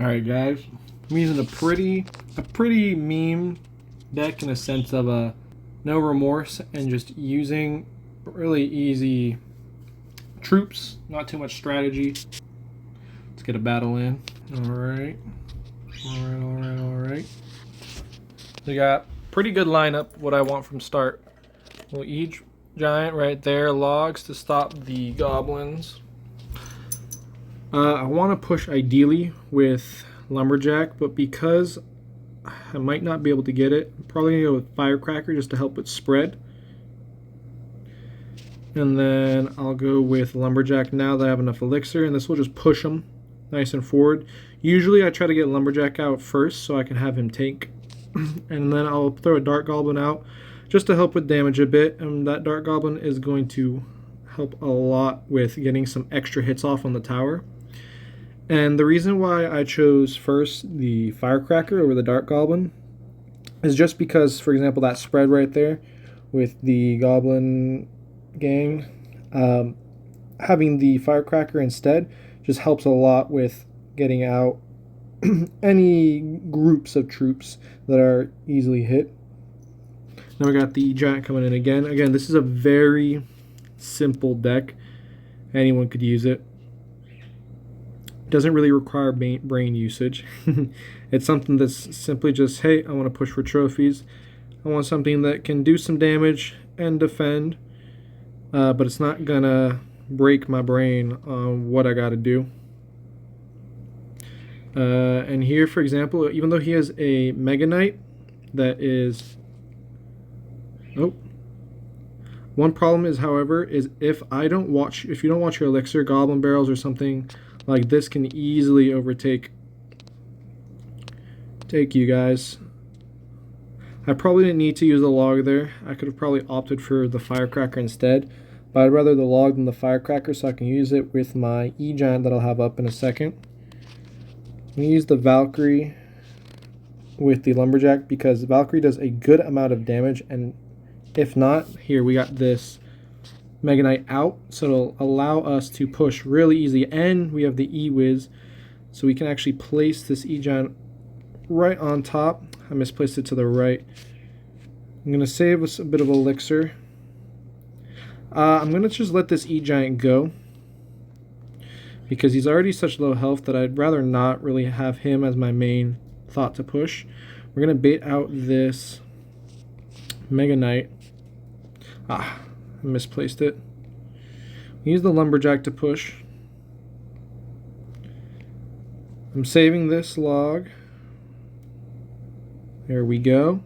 Alright guys, I'm using a pretty meme deck in a sense of no remorse and just using really easy troops, not too much strategy. Let's get a battle in. Alright. We got pretty good lineup, what I want from start. Well, each giant right there, logs to stop the goblins. I want to push ideally with Lumberjack, but because I might not be able to get it, I'm probably going to go with Firecracker just to help it spread. And then I'll go with Lumberjack now that I have enough elixir, and this will just push him nice and forward. Usually I try to get Lumberjack out first so I can have him tank. And then I'll throw a Dart Goblin out just to help with damage a bit, and that Dart Goblin is going to help a lot with getting some extra hits off on the tower. And the reason why I chose first the Firecracker over the Dart Goblin is just because, for example, that spread right there with the Goblin gang, having the Firecracker instead just helps a lot with getting out any groups of troops that are easily hit. Now we got the giant coming in again. Again, this is a very simple deck. Anyone could use it. Doesn't really require brain usage. It's something that's simply just, hey, I want to push for trophies. I want something that can do some damage and defend, but it's not gonna break my brain on what I gotta do. And here, for example, even though he has a Mega Knight that is... Oh. One problem is, however, is if you don't watch your elixir, Goblin Barrels or something like this can easily overtake you guys. I probably didn't need to use the log there. I could have probably opted for the Firecracker instead, but I'd rather the log than the Firecracker so I can use it with my E-Giant that I'll have up in a second. I'm going to use the Valkyrie with the Lumberjack because Valkyrie does a good amount of damage, and if not, here we got this Mega Knight out, so it'll allow us to push really easy, and we have the E-Wiz, so we can actually place this E-Giant right on top. I misplaced it to the right. I'm going to save us a bit of elixir. I'm going to just let this E-Giant go because he's already such low health that I'd rather not really have him as my main thought to push. We're going to bait out this Mega Knight. I misplaced it. Use the Lumberjack to push. I'm saving this log. There we go.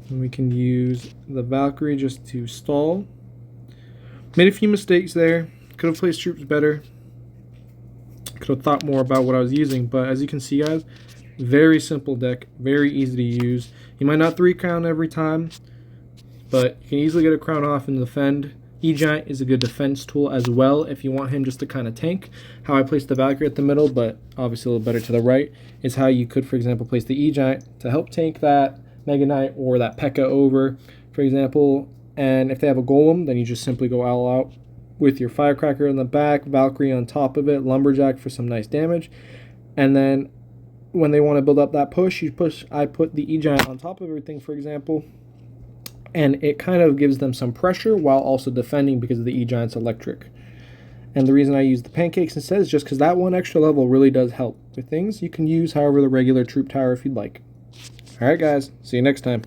And we can use the Valkyrie just to stall. Made a few mistakes there. Could have placed troops better. Could have thought more about what I was using, but as you can see, guys, very simple deck, very easy to use. You might not 3-crown every time, but you can easily get a crown off and defend. E-Giant is a good defense tool as well if you want him just to kind of tank. How I placed the Valkyrie at the middle, but obviously a little better to the right, is how you could, for example, place the E-Giant to help tank that Mega Knight or that P.E.K.K.A. over, for example. And if they have a Golem, then you just simply go all out with your Firecracker in the back, Valkyrie on top of it, Lumberjack for some nice damage. And then when they want to build up that push, I put the E-Giant on top of everything, for example, and it kind of gives them some pressure while also defending because of the E-Giant's electric. And the reason I use the pancakes instead is just because that one extra level really does help with things. You can use, however, the regular troop tower if you'd like. Alright guys, see you next time.